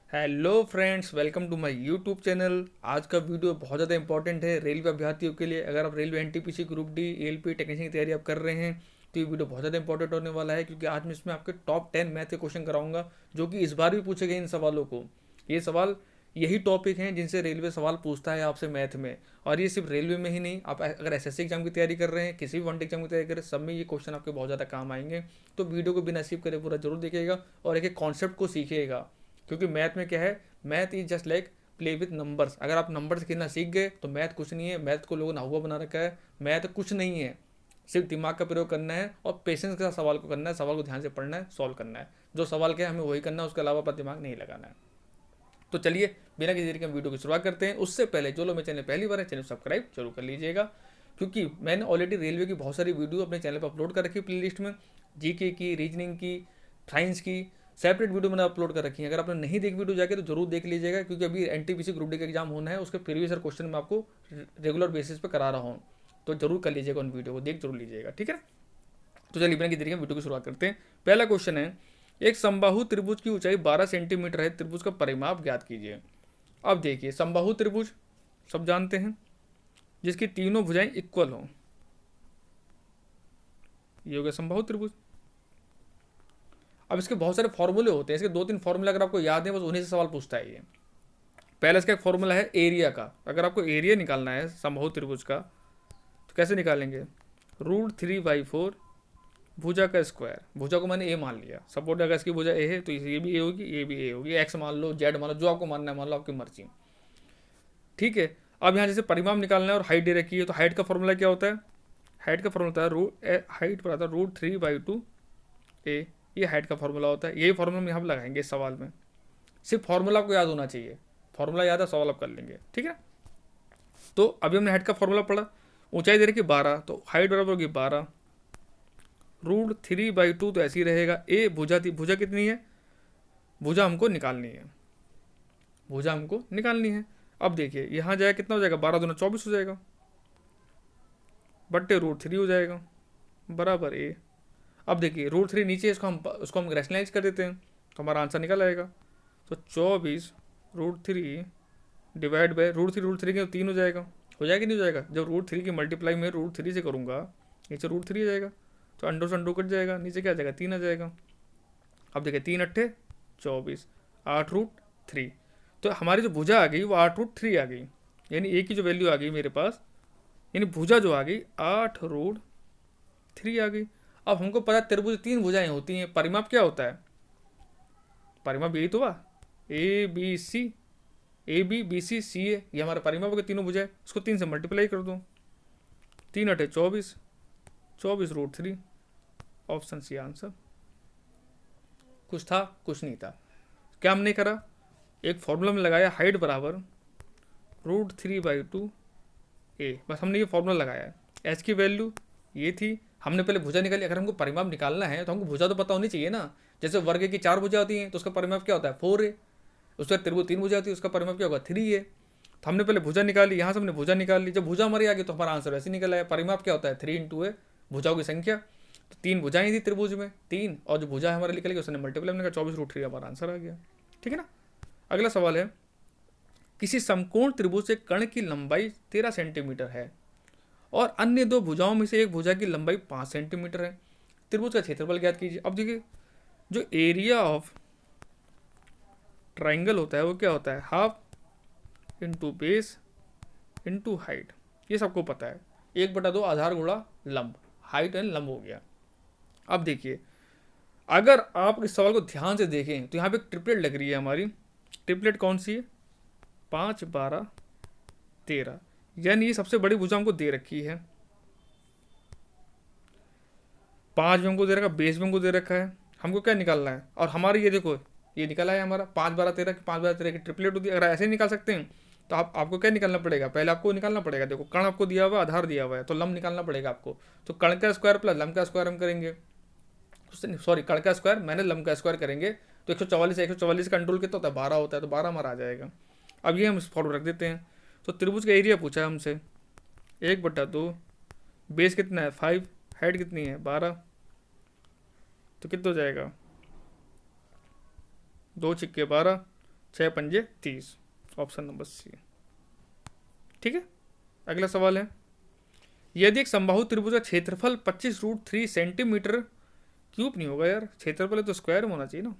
Hello friends, welcome to my YouTube channel. आज का video बहुत ज़्यादा इंपॉर्टेंट है रेलवे अभ्यर्थियों के लिए। अगर आप railway NTPC group D ALP technician की तैयारी आप कर रहे हैं तो ये वीडियो बहुत ज़्यादा इंपॉर्टेंट होने वाला है, क्योंकि आज मैं इसमें आपके टॉप 10 मैथ के क्वेश्चन कराऊंगा जो कि इस बार भी पूछे गए इन सवालों को। ये सवाल यही टॉपिक हैं जिनसे रेलवे सवाल पूछता है आपसे मैथ में। और ये सिर्फ रेलवे में ही नहीं, आप अगर एसएससी एग्जाम की तैयारी कर रहे हैं, किसी भी वन एग्जाम की तैयारी कर रहे हैं, सब में ये क्वेश्चन आपके बहुत ज़्यादा काम आएंगे। तो वीडियो को बिना स्किप करे पूरा जरूर देखिएगा और एक एक कॉन्सेप्ट को सीखिएगा, क्योंकि मैथ में क्या है, math is just like play with numbers. अगर आप नंबर्स खेलना सीख गए तो मैथ कुछ नहीं है। मैथ को लोगों ने हुआ बना रखा है, मैथ कुछ नहीं है। सिर्फ दिमाग का प्रयोग करना है और पेशेंस के साथ सवाल को करना है, सवाल को ध्यान से पढ़ना है, सॉल्व करना है। जो सवाल क्या है हमें वही करना है, उसके अलावा अपना दिमाग नहीं लगाना है। तो चलिए बिना किसी देरी के हम वीडियो की शुरुआत करते हैं। उससे पहले जो लोग मेरे चैनल पहली बार है, चैनल सब्सक्राइब जरूर कर लीजिएगा, क्योंकि मैंने ऑलरेडी रेलवे की बहुत सारी वीडियो अपने चैनल पर अपलोड कर रखी है प्ले लिस्ट में। जीके की, रीजनिंग की, साइंस की सेपरेट वीडियो मैंने अपलोड कर रखी है। अगर आपने नहीं देखी वीडियो जाके तो जरूर देख लीजिएगा, क्योंकि अभी एनटीपीसी ग्रुप डी का एग्जाम होना है, उसके प्रीवियस ईयर क्वेश्चन मैं आपको रेगुलर बेसिस पे करा रहा हूँ। तो जरूर कर लीजिएगा, उन वीडियो को देख जरूर लीजिएगा, ठीक है। तो चलिए बिना किसी देरी के वीडियो की शुरुआत करते हैं। पहला क्वेश्चन है, एक समबाहु त्रिभुज की ऊंचाई 12 सेंटीमीटर है, त्रिभुज का परिमाप ज्ञात कीजिए। अब देखिए, समबाहु त्रिभुज सब जानते हैं, जिसकी तीनों भुजाएं इक्वल हों, ये हो गया समबाहु त्रिभुज। अब इसके बहुत सारे फॉर्मूले होते हैं, इसके दो तीन फॉर्मूले अगर आपको याद है बस उन्हीं से सवाल पूछता है ये। पहला इसका एक फॉर्मूला है एरिया का। अगर आपको एरिया निकालना है समबाहु त्रिभुज का तो कैसे निकालेंगे, √3/4 भुजा का स्क्वायर। भुजा को मैंने ए मान लिया, सपोर्ट अगर इसकी भुजा ए है तो ये भी ए होगी, ये भी ए होगी, एक्स मान लो, जेड मान लो, जो आपको मानना है मान लो, आपकी मर्जी, ठीक है। अब यहाँ जैसे परिमाप निकालना है और हाइट दे रखी है, तो हाइट का फॉर्मूला क्या होता है, हाइट का फॉर्मूला होता है हाइट पर आता है √3/2 ए। ये हाइट का फॉर्मूला होता है, यही फॉर्मूला हम यहाँ पर लगाएंगे इस सवाल में। सिर्फ फॉर्मूला आपको याद होना चाहिए, फॉर्मूला याद है सवाल आप कर लेंगे, ठीक है। तो अभी हमने हाइट का फॉर्मूला पढ़ा, ऊंचाई दे रखी 12, तो हाइट बराबर होगी 12 √3/2, तो ऐसी रहेगा। ए भुजा थी, भुजा कितनी है, भुजा हमको निकालनी है, भुजा हमको निकालनी है। अब देखिए यहाँ जाए कितना हो जाएगा, 12×2 = 24 हो जाएगा, बट्टे √3 हो जाएगा, बराबर ए। अब देखिए √3 नीचे, इसको हम रैशनलाइज कर देते हैं तो हमारा आंसर निकल आएगा। तो 24√3 डिवाइड बाई √3 के 3 हो जाएगा, हो जाएगा नहीं हो जाएगा। जब √3 की मल्टीप्लाई में √3 से करूँगा, नीचे √3 आ जाएगा, तो अंडो से अंडो कट जाएगा, नीचे क्या आ जाएगा, 3 आ जाएगा। अब देखिए 3×8 = 24, 8√3। तो हमारी जो भुजा आ गई वो 8√3 आ गई, यानी ए की जो वैल्यू आ गई मेरे पास, यानी भुजा जो आ गई 8√3 आ गई। अब हमको पता है त्रिभुज 3 भुजाएं होती हैं, परिमाप क्या होता है, परिमाप यही तो हुआ, ABC, ABBCCA, ये हमारा परिमाप के तीनों भुजाएं, इसको 3 से मल्टीप्लाई कर दो, 3×8 = 24, 24√3, ऑप्शन सी आंसर। कुछ था कुछ नहीं था, क्या हमने करा, एक फॉर्मूला में लगाया, हाइट बराबर √3/2 ए, बस हमने ये फॉर्मूला लगाया है। एच की वैल्यू ये थी, हमने पहले भुजा निकाली। अगर हमको परिमाप निकालना है तो हमको भुजा तो पता होनी चाहिए ना। जैसे वर्ग की 4 भुजा होती हैं तो उसका परिमाप क्या होता है, 4 है। उसके बाद त्रिभुज 3 भुजा होती है, उसका परिमाप क्या होगा, 3 है। तो हमने पहले भुजा निकाली, यहाँ से हमने भुजा निकाल ली, जब भुजा हमारी आ गई तो हमारा आंसर वैसे निकल आया। परिमाप क्या होता है, 3 × ए, भुजाओं की संख्या। तो 3 भुजाएं थी त्रिभुज में, 3, और जो भुजा हमारे निकल गई उसने मल्टीप्लाई, हमने कहा 24√3 हमारा आंसर आ गया, ठीक है ना। अगला सवाल है, किसी समकोण त्रिभुज से कर्ण की लंबाई 13 सेंटीमीटर है और अन्य दो भुजाओं में से एक भुजा की लंबाई 5 सेंटीमीटर है, त्रिभुज का क्षेत्रफल ज्ञात कीजिए। अब देखिए जो एरिया ऑफ ट्राइंगल होता है वो क्या होता है, half into base into height, ये सबको पता है। 1/2 आधार गुणा लंब, हाइट एंड लंब हो गया। अब देखिए अगर आप इस सवाल को ध्यान से देखें तो यहाँ पे एक ट्रिपलेट लग रही है हमारी। ट्रिपलेट कौन सी है, 5, 12, 13, यानी ये सबसे बड़ी भुजा हमको दे रखी है। 5 भी हमको दे रखा है, बेस भी हमको दे रखा है, हमको क्या निकालना है। और हमारी ये देखो, ये निकला है हमारा 5, 12, 13 की, 5, 12, 13 की ट्रिपलेट होती है। अगर ऐसे निकाल सकते हैं तो आपको क्या निकालना पड़ेगा, पहले आपको निकालना पड़ेगा, देखो कर्ण आपको दिया हुआ है, आधार दिया हुआ है, तो लंब निकालना पड़ेगा आपको। तो कर्ण का स्क्वायर प्लस लंब का स्क्वायर हम करेंगे, सॉरी कर्ण का स्क्वायर मैंने लंब का स्क्वायर करेंगे, तो 144 है, 144 का कंट्रोल कितना होता है, 12 होता है, तो 12 हमारा आ जाएगा। अब ये हम इस फॉर्म रख देते हैं। तो त्रिभुज का एरिया पूछा है हमसे, 1/2, बेस कितना है 5, हाइट कितनी है 12, तो कितना हो जाएगा, 2 × 12, 6 पंजे 30, ऑप्शन नंबर सी। ठीक है, अगला सवाल है, यदि एक समबाहु त्रिभुज का क्षेत्रफल 25√3 सेंटीमीटर क्यूब नहीं होगा यार, क्षेत्रफल है तो स्क्वायर में होना चाहिए ना,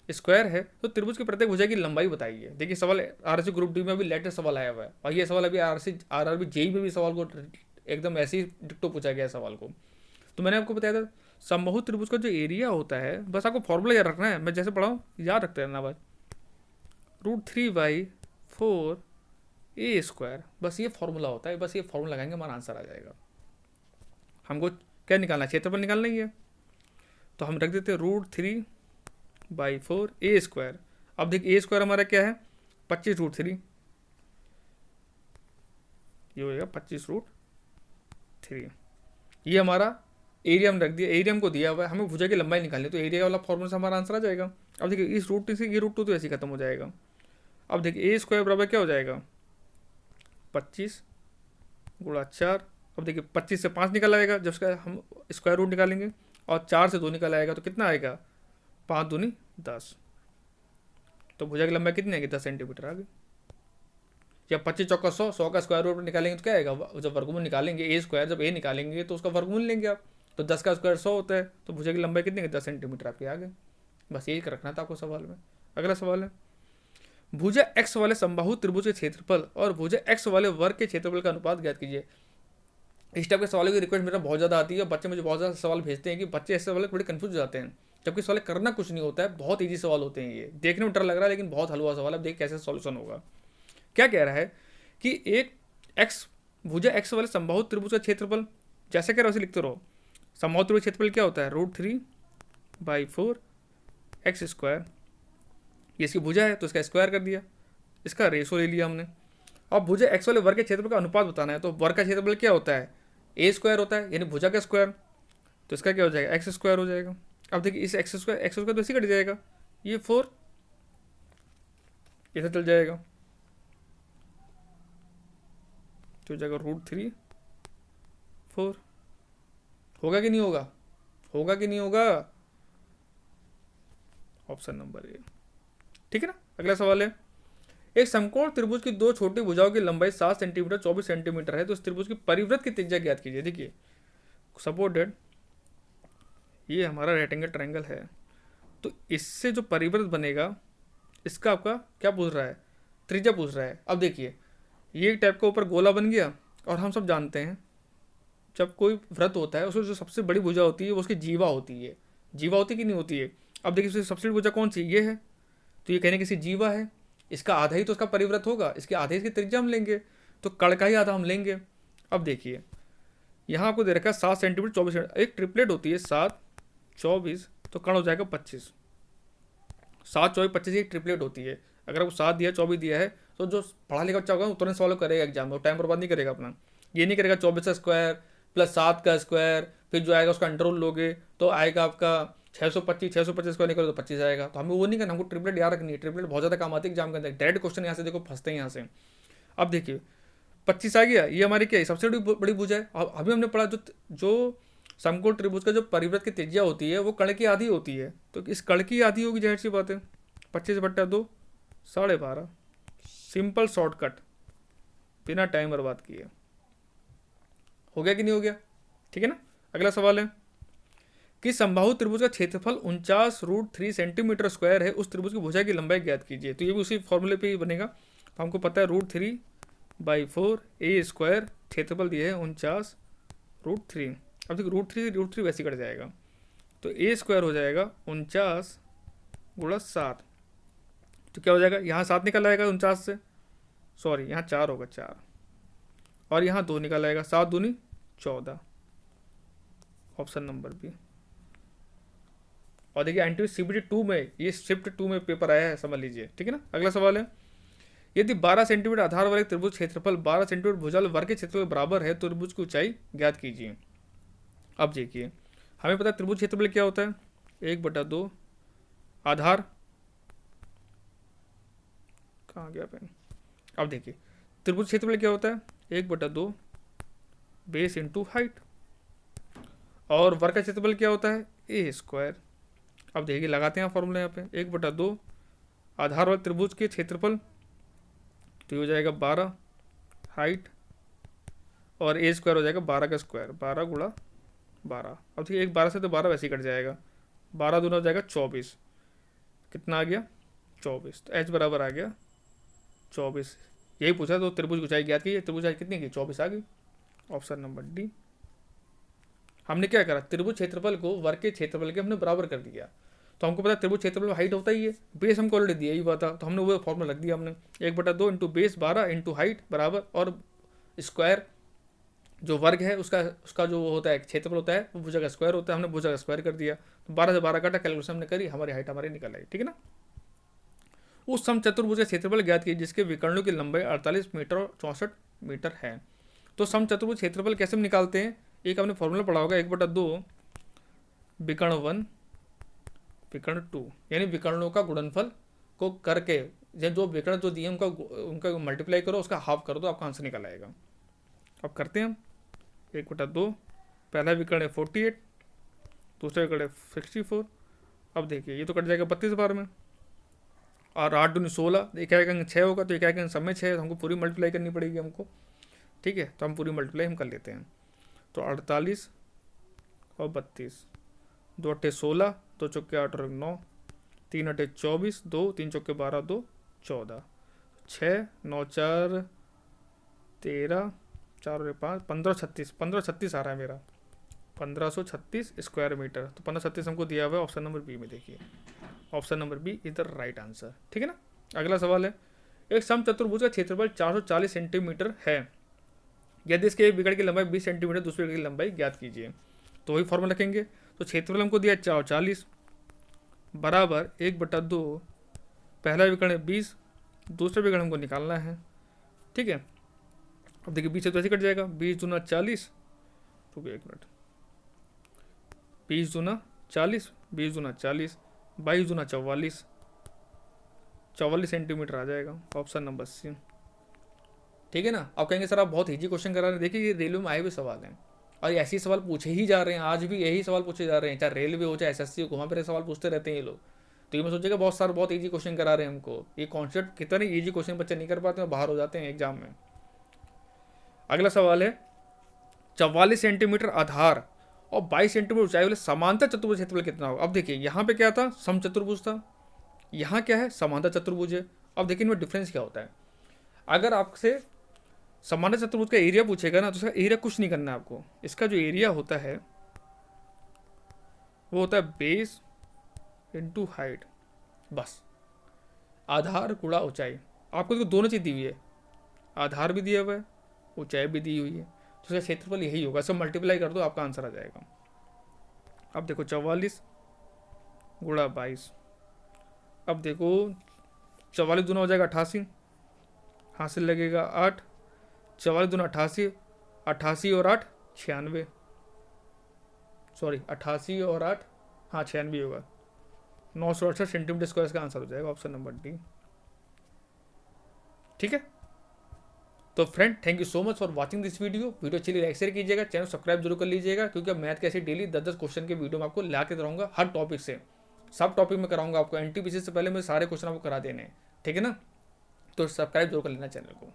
स्क्वायर है, तो त्रिभुज के प्रत्येक भुजा की लंबाई बताइए। देखिए सवाल आरएससी ग्रुप डी में भी लेटेस्ट सवाल आया हुआ है, और ये सवाल अभी आरआरबी जेई में भी सवाल को एकदम ऐसे ही डिक्टो पूछा गया सवाल को। तो मैंने आपको बताया था समबाहु त्रिभुज का जो एरिया होता है, बस आपको फॉर्मूला याद रखना है, मैं जैसे पढ़ाऊँ याद रखते रहना बस, √3/4 ए स्क्वायर, बस ये फॉर्मूला होता है, बस ये फॉर्मूला लगाएंगे हमारा आंसर आ जाएगा। हमको क्या निकालना है, क्षेत्रफल निकालना ही है, तो हम रख देते हैं √3/4 ए स्क्वायर। अब देखिए ए स्क्वायर हमारा क्या है, 25√3, ये होगा 25√3, ये हमारा एरिया में रख दिया, एरिया को दिया हुआ है, हमें भुजा की लंबाई निकालनी है, तो एरिया वाला फॉर्मूला से हमारा आंसर आ जाएगा। अब देखिए इस √3 से ये √2 तो ऐसे ही खत्म हो जाएगा। अब देखिए ए स्क्वायर बराबर क्या हो जाएगा, 25 गुणा 4। अब देखिए 25 से 5 निकल आएगा जब उसका हम स्क्वायर रूट निकालेंगे, और 4 से 2 निकल आएगा, तो कितना आएगा, 5 दूनी 10, तो भुजा की लंबाई कितनी आएगी, 10 सेंटीमीटर आ गई। या 25 चौका 100, 100 का स्क्वायर रूट निकालेंगे तो क्या आएगा, जब वर्गमूल निकालेंगे ए स्क्वायर, जब ए निकालेंगे तो उसका वर्गमूल लेंगे आप, तो 10 का स्क्वायर 100 होता है, तो भुजा की लंबाई कितनी है, 10 सेंटीमीटर आपके आ गए। बस यही रखना था आपको सवाल में। अगला सवाल है, भुजा एक्स वाले समबाहु त्रिभुज के क्षेत्रफल और भुजा एक्स वाले वर्ग के क्षेत्रफल का अनुपात ज्ञात कीजिए। इस टाइप के सवालों की रिक्वेस्ट मेरा बहुत ज़्यादा आती है, बच्चे मुझे बहुत ज़्यादा सवाल भेजते हैं कि बच्चे ऐसे सवाल बड़े कंफ्यूज हो जाते हैं, जबकि सवाल करना कुछ नहीं होता है, बहुत ईजी सवाल होते हैं, ये देखने में डर लग रहा है लेकिन बहुत हलवा सवाल है। अब देख कैसे सॉल्यूशन होगा। क्या कह रहा है कि एक एक्स भुजा एक्स वाले समबाहु त्रिभुज का क्षेत्रफल, जैसे कह रहा है वैसे लिखते रहो। समबाहु त्रिभुज क्षेत्रफल क्या होता है, √3/4 एक्स स्क्वायर, ये इसकी भुजा है तो इसका स्क्वायर कर दिया, इसका रेशो ले लिया हमने। अब भुजा एक्स वाले वर्ग के क्षेत्रफल का अनुपात बताना है, तो वर्ग का क्षेत्रफल क्या होता है, ए स्क्वायर होता है, यानी भुजा का स्क्वायर, तो इसका क्या हो जाएगा, एक्स स्क्वायर हो जाएगा। अब देखिए इस एक्स स्क्वायर तो इसी कट जाएगा, ये 4 इधर चल जाएगा, तो हो जाएगा √3/4। होगा कि नहीं होगा, होगा कि नहीं होगा, ऑप्शन नंबर ए। ठीक है ना। अगला सवाल है, एक समकोण त्रिभुज की दो छोटी भुजाओं की लंबाई 7 सेंटीमीटर 24 सेंटीमीटर है, तो इस त्रिभुज की परिवृत्त की त्रिज्या ज्ञात कीजिए। देखिए सपोर्टेड, ये हमारा रेक्टेंगल ट्रायंगल है, तो इससे जो परिवृत्त बनेगा इसका आपका क्या पूछ रहा है, त्रिज्या पूछ रहा है। अब देखिए ये एक टाइप का ऊपर गोला बन गया, और हम सब जानते हैं जब कोई व्रत होता है उसमें जो सबसे बड़ी भुजा होती है वो उसकी जीवा होती है, जीवा होती कि नहीं होती है। अब देखिए उसकी सबसे बड़ी भुजा कौन सी, ये है, तो ये कहने की जीवा है, इसका आधा ही तो उसका परिवृत्त होगा, इसके आधे की त्रिज्या हम लेंगे, तो कड़ का ही आधा हम लेंगे। अब देखिए यहाँ आपको दे रखा है 7 सेंटीमीटर 24 सेंटीमीटर, एक ट्रिपलेट होती है 7 24, तो कण हो जाएगा 25, 7 24 25 एक ट्रिपलेट होती है। अगर आपको 7 दिया 24 दिया है, तो जो पढ़ा लिखा बच्चा होगा तुरंत सॉल्व करेगा एग्जाम में, टाइम बर्बाद नहीं करेगा अपना, ये नहीं करेगा 24 का स्क्वायर प्लस 7 का स्क्वायर, फिर जो आएगा उसका अंडर रूट लोगे तो आएगा आपका 625 स्क्वायर निकलो तो 25 आएगा। तो हमें वो नहीं करना, हमको ट्रिपलेट याद रखनी है, ट्रिपलेट बहुत ज़्यादा काम आती है एग्जाम के अंदर, डायरेक्ट क्वेश्चन यहाँ से देखो फंसते हैं यहाँ से। अब देखिए 25 आ गया, ये हमारी क्या है, सबसे बड़ी भुजा है। अब अभी हमने पढ़ा जो समकोण त्रिभुज का जो परिवृत्त की त्रिज्या होती है वो कण की आधी होती है, तो इस कण की आधी होगी, जाहिर सी बात है, 25/2 12.5, सिंपल शॉर्टकट बिना टाइम बर्बाद किए। हो गया कि नहीं हो गया, ठीक है ना। अगला सवाल है कि समबाहु त्रिभुज का क्षेत्रफल 49√3 सेंटीमीटर स्क्वायर है, उस त्रिभुज की भुजा की लंबाई ज्ञात कीजिए। तो ये भी उसी फॉर्मूले पे ही बनेगा, तो हमको पता है √3/4 ए स्क्वायर, क्षेत्रफल दिए है 49√3। अब देखिए √3 वैसे कट जाएगा, तो ए स्क्वायर हो जाएगा 49 गुणा 7, तो क्या हो जाएगा, यहाँ 7 निकल आएगा 49 से, सॉरी यहाँ 4 होगा 4, और यहाँ 2 निकल आएगा, 7 दूनी 14, ऑप्शन नंबर बी। और देखिए एनटीपी सीबीटी 2 में, ये शिफ्ट 2 में पेपर आया है, समझ लीजिए, ठीक है ना। अगला सवाल है, यदि 12 सेंटीमीटर आधार वाले त्रिभुज क्षेत्रफल 12 सेंटीमीटर भुजाल वर्ग के क्षेत्रफल के बराबर है, तो त्रिभुज की ऊंचाई ज्ञात कीजिए। अब देखिए हमें पता है त्रिभुज क्षेत्रफल क्या होता है, 1/2 आधार, कहाँ गया पेन। अब देखिए त्रिभुज क्षेत्रफल क्या होता है, 1/2 बेस इंटू हाइट, और वर्ग का क्षेत्रफल क्या होता है, ए स्क्वायर। अब देखिए लगाते हैं फॉर्मूला यहाँ पे, 1/2 आधार वाले त्रिभुज के क्षेत्रफल तो ये हो जाएगा 12 हाइट और ए स्क्वायर हो जाएगा 12 का स्क्वायर, 12 गुणा 12। अब ठीक है, एक 12 से तो 12 वैसे ही कट जाएगा, 12 दूना हो जाएगा 24, कितना आ गया 24, तो एच बराबर आ गया 24। यही पूछा तो त्रिभुज की ऊंचाई ज्ञात की, त्रिभुज ऊंचाई कितनी की 24 आ गई, ऑप्शन नंबर डी। हमने क्या करा, त्रिभुज क्षेत्रफल को वर्ग के क्षेत्रफल के हमने बराबर कर दिया। तो हमको पता है त्रिभुज क्षेत्रफल में हाइट होता ही है, बेस हमको ऑलरेडी दिया ही हुआ था, तो हमने वो फॉर्मूला रख दिया हमने, 1/2 इंटू बेस 12 इंटू हाइट बराबर और स्क्वायर जो वर्ग है उसका उसका जो होता है क्षेत्रफल होता है वो भुजा का स्क्वायर होता है, हमने भुजा का स्क्वायर कर दिया। तो 12 से 12 काटा, कैलकुलेशन हमने करी, हमारी हाइट हमारी निकल आई, ठीक है ना। उस समचतुर्भुज का क्षेत्रफल ज्ञात कीजिए जिसके विकर्णों की लंबाई 48 मीटर और 64 मीटर है। तो समचतुर्भुज क्षेत्रफल कैसे हम निकालते हैं, एक आपने फॉर्मूला पढ़ा होगा, 1/2 विकर्ण 1 विकर्ण 2, यानी विकर्णों का गुणनफल को करके जो विकर्ण जो दिए उनका मल्टीप्लाई करो, उसका हाफ कर दो, आपका आंसर निकल आएगा। अब करते हैं हम 1/2, पहला विकर्ण है 48, दूसरा विकर्ण है 64। अब देखिए ये तो कट जाएगा 32 बार में, और 8 दूनी 16, एक अंक 6 होगा, तो एक अंक सब में 6 है, तो हमको पूरी मल्टीप्लाई करनी पड़ेगी हमको, ठीक है। तो हम पूरी मल्टीप्लाई हम कर लेते हैं। तो 48 और 32, 2 अट्ठे 16, 2 चौके 8 और 9, 3 अट्ठे 24, 2 3 चौके 12, 2 14, 6 9 4 13, 4 और 5 1536, 1536 आ रहा है मेरा, 1536 स्क्वायर मीटर। तो 1536 हमको दिया हुआ है ऑप्शन नंबर बी में, देखिए option number B is the right answer, ठीक है ना। अगला सवाल है, एक समचतुर्भुज का क्षेत्रफल 440 सेंटीमीटर है, यदि इसके एक विकर्ण की लंबाई 20 सेंटीमीटर, दूसरे विकर्ण की लंबाई ज्ञात कीजिए। तो वही फॉर्मूला रखेंगे। तो क्षेत्रफल हमको दिया 440 बराबर 1/2, पहला विकर्ण 20, दूसरा विकर्ण हमको निकालना है, ठीक है। अब देखिए 20 से तो ऐसे कट जाएगा, 20 दूना 40, तो 1 मिनट, 20 दूना 40, 20 दूना 40, 22 दूना 44, 44 सेंटीमीटर आ जाएगा, ऑप्शन नंबर सी, ठीक है ना। अब कहेंगे सर आप बहुत ईजी क्वेश्चन करा रहे हैं, देखिए ये रेलवे में आए हुए सवाल हैं और ऐसे ही सवाल पूछे ही जा रहे हैं, आज भी यही सवाल पूछे जा रहे हैं, चाहे रेलवे हो चाहे एसएससी हो, वहाँ पर सवाल पूछते रहते हैं ये लोग। तो ये मैं सोचेगा बहुत सारे बहुत ईजी क्वेश्चन करा रहे हैं हमको, ये कॉन्सेप्ट कितने ईजी क्वेश्चन बच्चे नहीं कर पाते हैं, बाहर हो जाते हैं एग्जाम में। अगला सवाल है, 44 सेंटीमीटर आधार और 22 सेंटीमीटर ऊंचाई वाले समांतर चतुर्भुज क्षेत्रफल कितना होगा। अब देखिए यहाँ पे क्या था, समचतुर्भुज था, यहाँ क्या है समांतर चतुर्भुज है। अब देखिए इनमें डिफरेंस क्या होता है, अगर आपसे समांतर चतुर्भुज का एरिया पूछेगा ना, तो उसका एरिया कुछ नहीं करना है आपको, इसका जो एरिया होता है वो होता है बेस इंटू हाइट, बस आधार गुणा ऊंचाई। आपको तो दोनों चीज़ दी हुई है, आधार भी दिया हुआ है, ऊंचाई भी दी हुई है, तो उसका क्षेत्रफल यही होगा, सब मल्टीप्लाई कर दो आपका आंसर आ जाएगा। अब देखो 44 गुणा 22, अब देखो 44 दूना हो जाएगा 88, हासिल लगेगा 8, 44 दूना 88, 88 और 8 96, सॉरी 88 और 8 हाँ 96 होगा, 968 सेंटीमीटर स्क्वायर का आंसर हो जाएगा, ऑप्शन नंबर डी, ठीक है। तो friend thank you so much for watching this video अच्छी लाइक शेयर कीजिएगा, चैनल सब्सक्राइब जरूर कर लीजिएगा, क्योंकि मैथ के ऐसे डेली 10-10 क्वेश्चन के वीडियो में आपको ला के रहूँगा, हर टॉपिक से सब टॉपिक में कराऊंगा आपको, एनटीपीसी से पहले मुझे सारे क्वेश्चन आपको करा देने, ठीक है ना। तो सब्सक्राइब जरूर कर लेना चैनल को।